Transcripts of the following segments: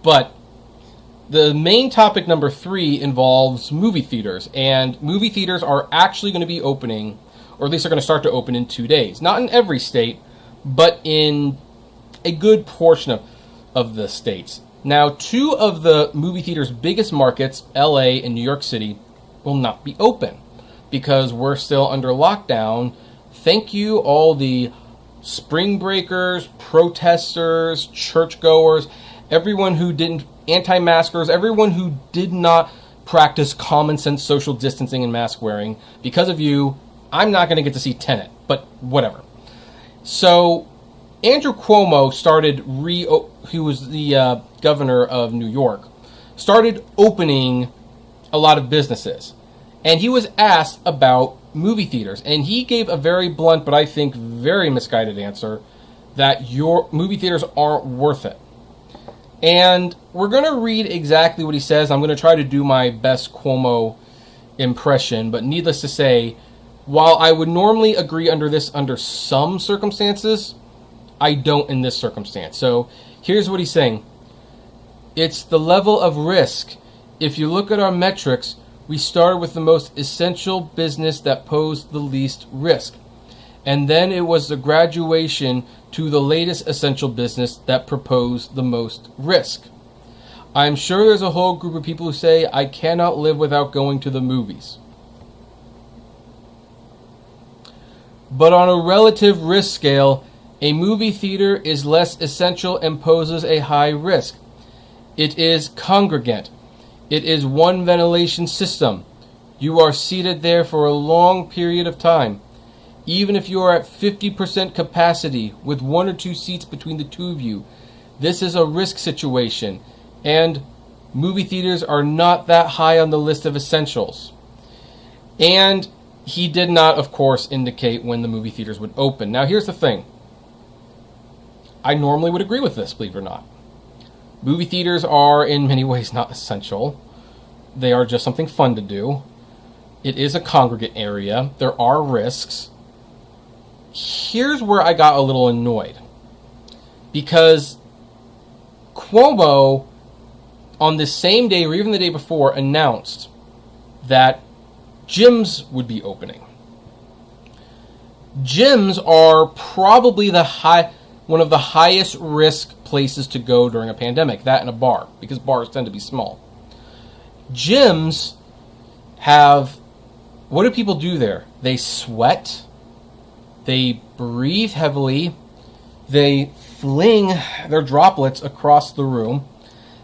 But the main topic number 3 involves movie theaters. And movie theaters are actually going to be opening, or at least they're going to start to open in 2 days. Not in every state, but in a good portion of the states. Now, 2 of the movie theaters' biggest markets, LA and New York City, will not be open because we're still under lockdown. Thank you, all the spring breakers, protesters, churchgoers, everyone who didn't, anti-maskers, everyone who did not practice common sense social distancing and mask wearing. Because of you, I'm not going to get to see Tenet, but whatever. So, Andrew Cuomo started, he was the governor of New York, started opening a lot of businesses. And he was asked about movie theaters. And he gave a very blunt, but I think very misguided answer, that your movie theaters aren't worth it. And we're going to read exactly what he says. I'm going to try to do my best Cuomo impression. But needless to say, while I would normally agree under some circumstances, I don't in this circumstance. So here's what he's saying. It's the level of risk. If you look at our metrics, we started with the most essential business that posed the least risk. And then it was the graduation to the latest essential business that proposed the most risk. I'm sure there's a whole group of people who say, I cannot live without going to the movies. But on a relative risk scale, a movie theater is less essential and poses a high risk. It is congregate. It is one ventilation system. You are seated there for a long period of time. Even if you are at 50% capacity with 1 or 2 seats between the 2 of you, this is a risk situation, and movie theaters are not that high on the list of essentials. And he did not, of course, indicate when the movie theaters would open. Now, here's the thing. I normally would agree with this, believe it or not. Movie theaters are in many ways not essential. They are just something fun to do. It is a congregate area. There are risks. Here's where I got a little annoyed. Because Cuomo, on the same day or even the day before, announced that gyms would be opening. Gyms are probably one of the highest risk places to go during a pandemic, that and a bar, because bars tend to be small. Gyms have, what do people do there? They sweat, they breathe heavily, they fling their droplets across the room,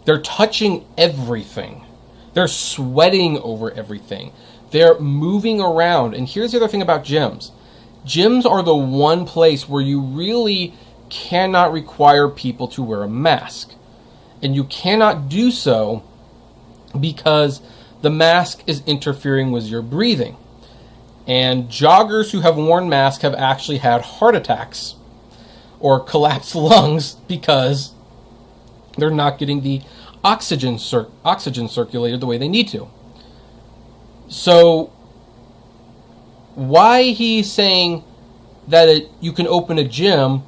they're touching everything, they're sweating over everything, they're moving around. And here's the other thing about gyms. Gyms are the one place where you really cannot require people to wear a mask. And you cannot do so because the mask is interfering with your breathing. And joggers who have worn masks have actually had heart attacks or collapsed lungs because they're not getting the oxygen circulated the way they need to. So why he's saying that you can open a gym,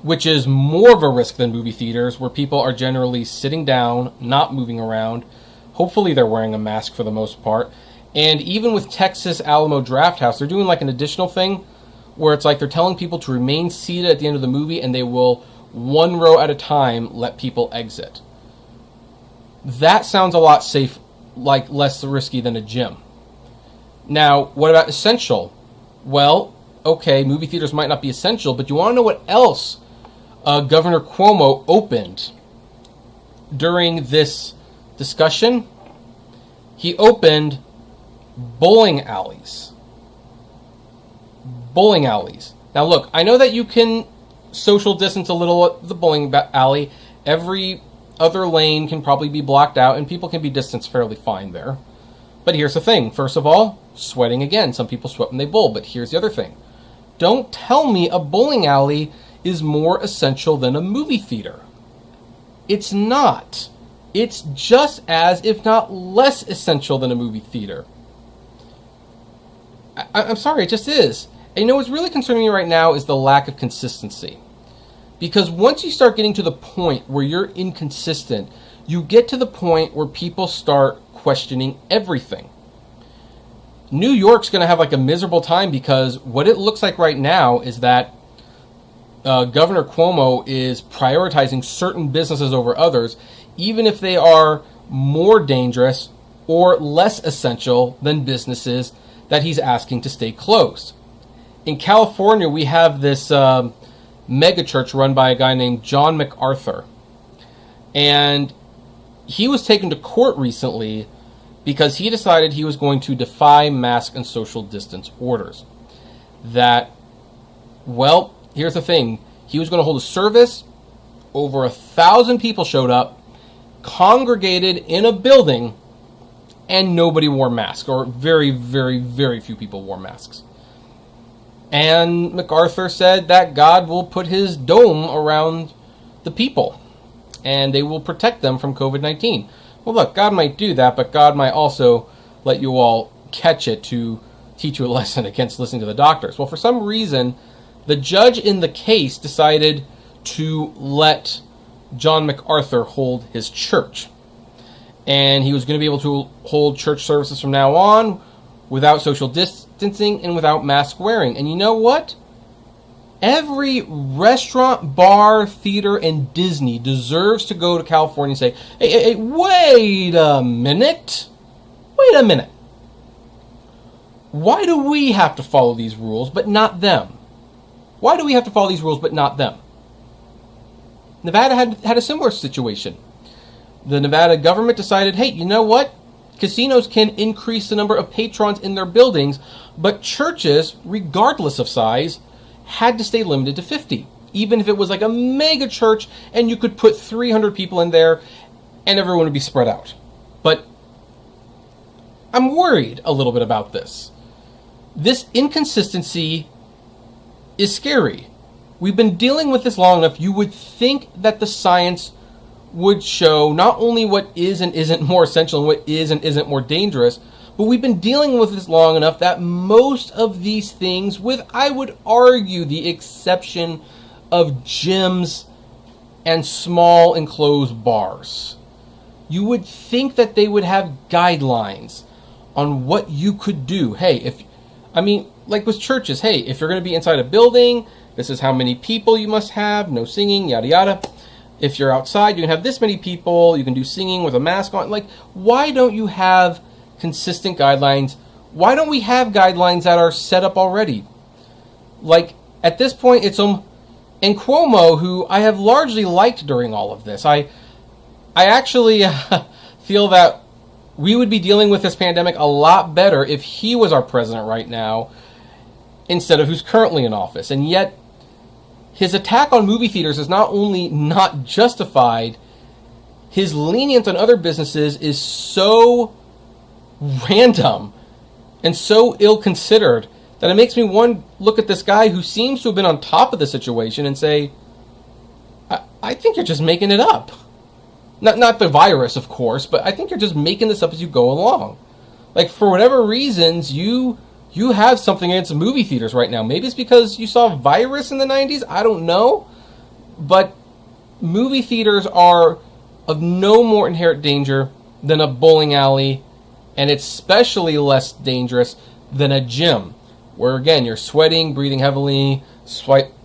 which is more of a risk than movie theaters, where people are generally sitting down, not moving around. Hopefully they're wearing a mask for the most part. And even with Texas Alamo Drafthouse, they're doing like an additional thing where it's like they're telling people to remain seated at the end of the movie, and they will, 1 row at a time, let people exit. That sounds a lot safe, like less risky than a gym. Now, what about essential? Well, okay, movie theaters might not be essential, but you want to know what else Governor Cuomo opened during this discussion? He opened bowling alleys. Bowling alleys. Now look, I know that you can social distance a little at the bowling alley. Every other lane can probably be blocked out, and people can be distanced fairly fine there. But here's the thing. First of all, sweating again. Some people sweat when they bowl, but here's the other thing. Don't tell me a bowling alley is more essential than a movie theater. It's not. It's just as, if not less essential than a movie theater. I'm sorry, it just is. And you know what's really concerning me right now is the lack of consistency. Because once you start getting to the point where you're inconsistent, you get to the point where people start questioning everything. New York's going to have like a miserable time, because what it looks like right now is that Governor Cuomo is prioritizing certain businesses over others, even if they are more dangerous or less essential than businesses that he's asking to stay closed. In California, we have this mega church run by a guy named John MacArthur. And he was taken to court recently because he decided he was going to defy mask and social distance orders. That, well, here's the thing. He was going to hold a service. Over 1,000 people showed up, congregated in a building, and nobody wore masks, or very, very, very few people wore masks. And MacArthur said that God will put his dome around the people, and they will protect them from COVID-19. Well, look, God might do that, but God might also let you all catch it to teach you a lesson against listening to the doctors. Well, for some reason, the judge in the case decided to let John MacArthur hold his church. And he was going to be able to hold church services from now on without social distancing and without mask wearing. And you know what? Every restaurant, bar, theater, and Disney deserves to go to California and say, hey, wait a minute. Wait a minute. Why do we have to follow these rules but not them? Why do we have to follow these rules but not them? Nevada had a similar situation. The Nevada government decided, hey, you know what? Casinos can increase the number of patrons in their buildings, but churches, regardless of size, had to stay limited to 50. Even if it was like a mega church and you could put 300 people in there and everyone would be spread out. But I'm worried a little bit about this. This inconsistency is scary. We've been dealing with this long enough. You would think that the science would show not only what is and isn't more essential and what is and isn't more dangerous, but we've been dealing with this long enough that most of these things, with, I would argue, the exception of gyms and small enclosed bars, you would think that they would have guidelines on what you could do. Hey, like with churches, hey, if you're going to be inside a building, this is how many people you must have, no singing, yada yada. If you're outside, you can have this many people, you can do singing with a mask on. Like, why don't you have consistent guidelines? Why don't we have guidelines that are set up already? Like, at this point, it's and Cuomo, who I have largely liked during all of this. I actually feel that we would be dealing with this pandemic a lot better if he was our president right now instead of who's currently in office. And yet, his attack on movie theaters is not only not justified, his lenience on other businesses is so random and so ill-considered that it makes me look at this guy who seems to have been on top of the situation and say, I think you're just making it up. Not the virus, of course, but I think you're just making this up as you go along. Like, for whatever reasons, you have something against movie theaters right now. Maybe it's because you saw virus in the 90s. I don't know. But movie theaters are of no more inherent danger than a bowling alley, and it's especially less dangerous than a gym, where, again, you're sweating, breathing heavily,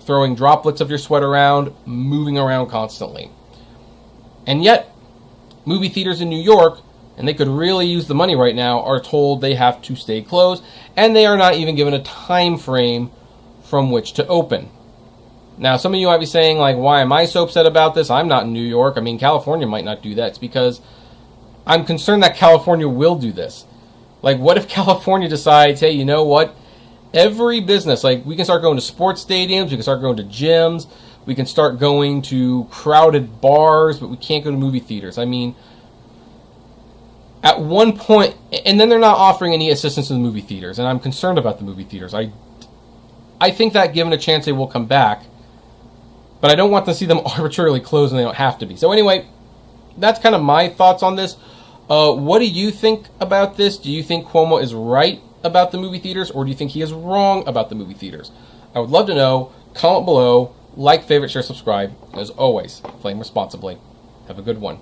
throwing droplets of your sweat around, moving around constantly. And yet, movie theaters in New York, and they could really use the money right now, are told they have to stay closed, and they are not even given a time frame from which to open. Now, some of you might be saying, like, why am I so upset about this? I'm not in New York. I mean, California might not do that. It's because I'm concerned that California will do this. Like, what if California decides, hey, you know what? Every business, like, we can start going to sports stadiums, we can start going to gyms, we can start going to crowded bars, but we can't go to movie theaters. I mean, at one point, and then they're not offering any assistance to the movie theaters, and I'm concerned about the movie theaters. I think that given a chance they will come back, but I don't want to see them arbitrarily closed when they don't have to be. So anyway, that's kind of my thoughts on this. What do you think about this? Do you think Cuomo is right about the movie theaters, or do you think he is wrong about the movie theaters? I would love to know. Comment below. Like, favorite, share, subscribe. As always, flame responsibly. Have a good one.